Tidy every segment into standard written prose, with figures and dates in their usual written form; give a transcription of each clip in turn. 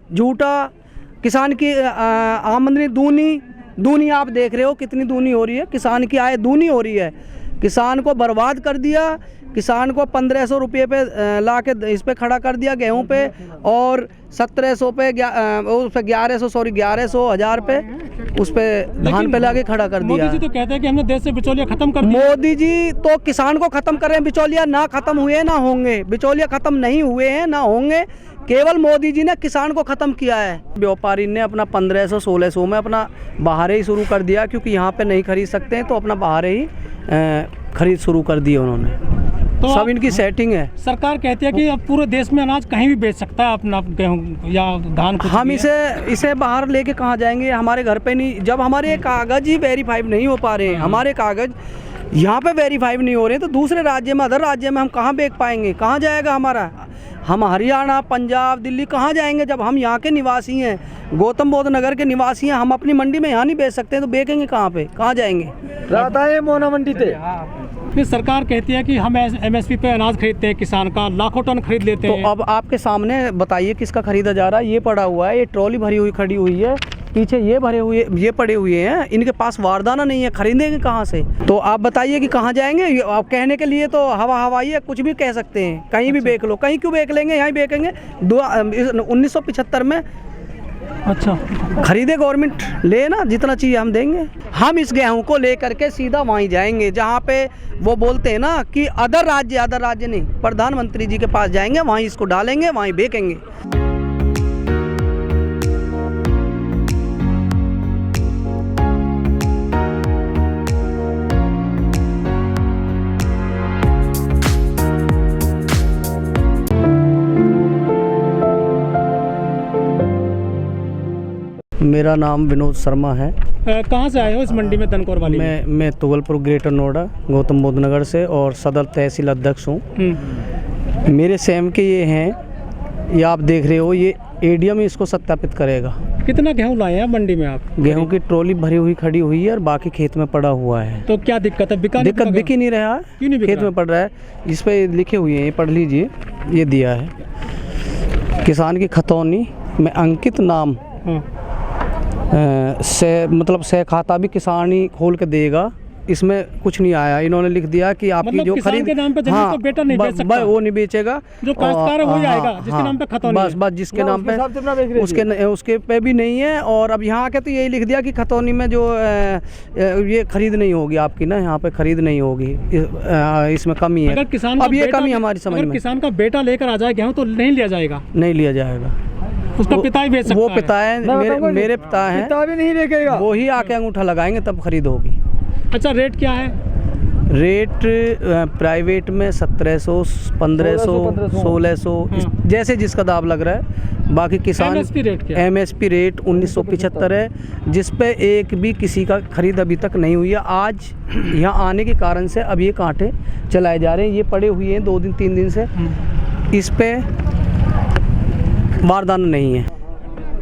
झूठा, किसान की आमदनी दूनी आप देख रहे हो कितनी दूनी हो रही है, किसान की आय दूनी हो रही है। किसान को बर्बाद कर दिया, किसान को 1500 रुपये पे ला के इस पे खड़ा कर दिया गेहूं पे, और 1700 पे उस पे 1100 1000 पे उस पे धान पे लाके खड़ा कर दिया। मोदी जी तो कहते हैं कि हमने देश से बिचौलिया खत्म कर दिया। मोदी जी तो किसान को खत्म कर रहे हैं, बिचौलिया ना खत्म हुए ना होंगे, बिचौलिया खत्म नहीं हुए हैं ना होंगे, केवल मोदी जी ने किसान को खत्म किया है। व्यापारी ने अपना 1500-1600 में अपना बाहर ही शुरू कर दिया, क्योंकि यहाँ पे नहीं खरीद सकते हैं तो अपना बाहर ही खरीद शुरू कर दी उन्होंने। तो सब इनकी सेटिंग है। सरकार कहती है कि अब पूरे देश में अनाज कहीं भी बेच सकता है अपना गेहूं या धान। हम इसे बाहर लेके कहाँ जाएंगे, हमारे घर पे नहीं, जब हमारे कागज ही वेरीफाइड नहीं हो पा रहे हैं, हमारे कागज यहाँ पे वेरीफाइड नहीं हो रहे हैं, तो दूसरे राज्य में, अदर राज्य में हम कहाँ बेच पाएंगे, कहाँ जाएगा हमारा, हम हरियाणा, पंजाब, दिल्ली कहाँ जाएंगे जब हम यहाँ के निवासी हैं, गौतम बुद्ध नगर के निवासी हैं। हम अपनी मंडी में यहाँ नहीं बेच सकते तो बेचेंगे कहाँ पे, कहाँ जाएंगे। रहता है मोना मंडी पे। फिर सरकार कहती है कि हम MSP पे अनाज खरीदते हैं, किसान का लाखों टन खरीद लेते हैं। तो अब आपके सामने बताइए किसका खरीदा जा रहा है। ये पड़ा हुआ है, ये ट्रॉली भरी हुई खड़ी हुई है, पीछे ये भरे हुए, ये पड़े हुए हैं, इनके पास वारदाना नहीं है, खरीदेंगे कहाँ से। तो आप बताइए कि कहाँ जाएंगे। आप कहने के लिए तो हवाई है, कुछ भी कह सकते हैं, कहीं भी बेच लो, कहीं क्यों बेच लेंगे, यहाँ बेचेंगे। 1975 में अच्छा खरीदे गवर्नमेंट, ले ना, जितना चाहिए हम देंगे। हम इस गेहूं को लेकर के सीधा वहीं जाएंगे जहां पे वो बोलते हैं ना कि अदर राज्य नहीं, प्रधानमंत्री जी के पास जाएंगे, वहीं इसको डालेंगे, वहीं बेचेंगे। मेरा नाम विनोद शर्मा है। कहाँ से आए हो इस मंडी में तनकोर वाली? मैं तुगलपुर ग्रेटर नोएडा गौतम बुद्ध नगर से और सदर तहसील अध्यक्ष हूँ। मेरे सेम के ये हैं, ये आप देख रहे हो, ये एडीएम इसको सत्यापित करेगा। कितना गेहूँ लाए हैं मंडी में आप? गेहूँ की ट्रॉली भरी हुई खड़ी हुई है और बाकी खेत में पड़ा हुआ है। तो क्या दिक्कत है? दिक्कत बिक ही नहीं रहा है। क्यों नहीं बिक रहा? खेत में पड़ रहा है, इस पे लिखे हुए हैं, ये पढ़ लीजिए, ये दिया है किसान की खतौनी में अंकित नाम मतलब से खाता भी किसान ही खोल के देगा, इसमें कुछ नहीं आया। इन्होंने लिख दिया कि आपकी मतलब जो खरीद के नाम पे हाँ, बेटा नहीं बेच सकता, वो नहीं बेचेगा, जो काश्तकार है वही आएगा जिसके नाम पे खतौनी है। बस जिसके नाम पे उसके पे भी नहीं है। और अब यहाँ के तो यही लिख दिया कि खतौनी में जो ये खरीद नहीं होगी आपकी ना, यहाँ पे खरीद नहीं होगी, इसमें कमी है। अब ये कमी हमारी समझ में। किसान का बेटा लेकर आ जाए गेहूँ तो नहीं लिया जाएगा, नहीं लिया जाएगा, उसका पिता ही बेच सकता है। वो पिता है, मेरे पिता हैं, पिता भी नहीं लेकेगा, वो ही आके अंगूठा लगाएंगे तब खरीद होगी। अच्छा, रेट क्या है? रेट प्राइवेट में 1700, 1500, 1600 जैसे जिसका दाम लग रहा है। बाकी किसान MSP रेट क्या है? MSP रेट 1975 है, जिस पे एक भी किसी का खरीद अभी तक नहीं हुई है। आज यहाँ आने के कारण से अब ये कांटे चलाए जा रहे हैं, ये पड़े हुए हैं 2 दिन 3 दिन से, इस पे वारदाना नहीं है।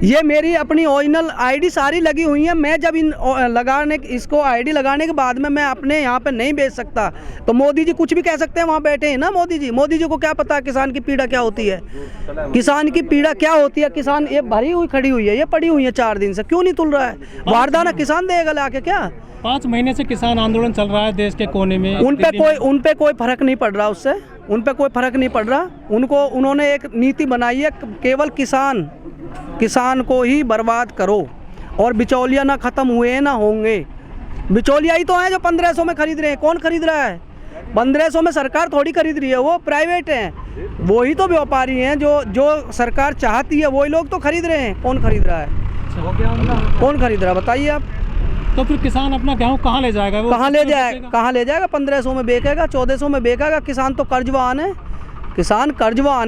ये मेरी अपनी ओरिजिनल आईडी सारी लगी हुई है। मैं जब इसको आईडी लगाने के बाद में मैं अपने यहाँ पे नहीं बेच सकता, तो मोदी जी कुछ भी कह सकते हैं, वहाँ बैठे हैं ना मोदी जी को क्या पता किसान की पीड़ा क्या होती है, किसान की पीड़ा क्या होती है। किसान ये भरी हुई खड़ी हुई है, ये पड़ी हुई है 4 दिन से, क्यों नहीं तुल रहा है? वारदाना किसान देगा लाके क्या? 5 महीने से किसान आंदोलन चल रहा है देश के कोने में। उन पे कोई फर्क नहीं पड़ रहा, उससे उन पे कोई फर्क नहीं पड़ रहा। उन्होंने एक नीति बनाई है, केवल किसान को ही बर्बाद करो, और बिचौलिया ना खत्म हुए ना होंगे। बिचौलिया ही तो है जो 1500 में खरीद रहे हैं। कौन खरीद रहा है? 1500 में सरकार थोड़ी खरीद रही है, वो प्राइवेट हैं, वही तो व्यापारी हैं। जो सरकार चाहती है वही लोग तो खरीद रहे हैं। कौन खरीद रहा है? कौन खरीद रहा है बताइए आप। तो फिर किसान अपना गेहूँ कहाँ ले जाएगा? कहाँ ले जाएगा? 1500 में बेचेगा, 1400 में बेचेगा। किसान तो कर्जवान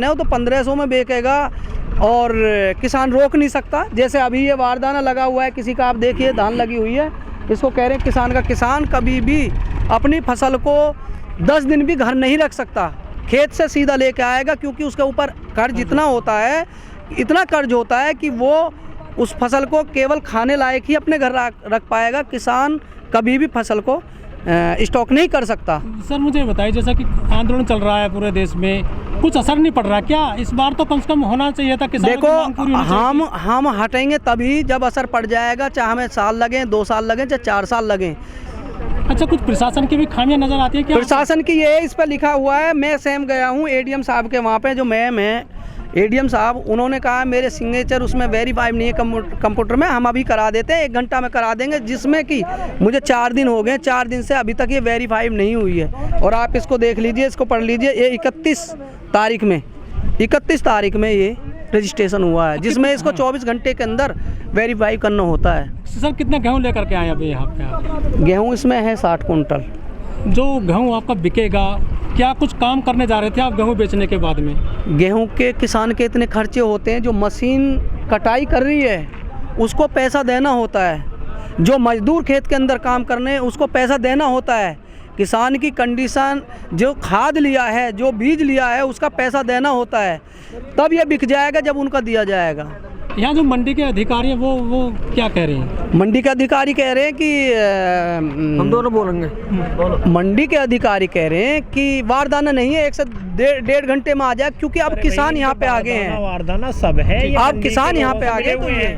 है, वो तो 1500 में बेचेगा, और किसान रोक नहीं सकता। जैसे अभी ये वारदाना लगा हुआ है किसी का, आप देखिए धान लगी हुई है, इसको कह रहे हैं किसान कभी भी अपनी फसल को 10 दिन भी घर नहीं रख सकता, खेत से सीधा लेके आएगा, क्योंकि उसके ऊपर कर्ज इतना कर्ज होता है कि वो उस फसल को केवल खाने लायक ही अपने घर रख पाएगा। किसान कभी भी फसल को स्टॉक नहीं कर सकता। सर मुझे बताइए, जैसा कि आंदोलन चल रहा है पूरे देश में, कुछ असर नहीं पड़ रहा क्या? इस बार तो कम से कम होना चाहिए था। किसानों देखो की मांग पूरी होनी चाहिए। हम हटेंगे तभी जब असर पड़ जाएगा, चाहे हमें साल लगे, 2 साल लगे, चाहे 4 साल लगे। अच्छा, कुछ प्रशासन की भी खामियां नजर आती है क्या? प्रशासन की ये इस पर लिखा हुआ है, मैं स्वयं गया हूँ एडीएम साहब के वहाँ पे, जो मैम है एडीएम साहब, उन्होंने कहा मेरे सिग्नेचर उसमें वेरीफाई नहीं है कंप्यूटर में, हम अभी करा देते हैं, 1 घंटा में करा देंगे, जिसमें कि मुझे 4 दिन हो गए, 4 दिन से अभी तक ये वेरीफाई नहीं हुई है। और आप इसको देख लीजिए, इसको पढ़ लीजिए, ये 31 तारीख में ये रजिस्ट्रेशन हुआ है, जिसमें इसको 24 घंटे के अंदर वेरीफाई करना होता है। सर कितना गेहूँ लेकर के आए अभी यहाँ पे आप? गेहूँ इसमें है 60 कुंटल। जो गेहूँ आपका बिकेगा, क्या कुछ काम करने जा रहे थे आप गेहूँ बेचने के बाद में? गेहूं के किसान के इतने खर्चे होते हैं, जो मशीन कटाई कर रही है उसको पैसा देना होता है, जो मजदूर खेत के अंदर काम करने उसको पैसा देना होता है, किसान की कंडीशन, जो खाद लिया है, जो बीज लिया है, उसका पैसा देना होता है, तब ये बिक जाएगा जब उनका दिया जाएगा। यहाँ जो मंडी के अधिकारी हैं वो क्या कह रहे हैं? मंडी के अधिकारी कह रहे हैं कि हम दोनों बोलेंगे। मंडी के अधिकारी कह रहे हैं कि वारदाना नहीं है, 1 से 1.5 घंटे में आ जाए, क्योंकि अब किसान यहाँ पे आ गए हैं, वारदाना सब है, अब किसान यहाँ पे आ गए तो ये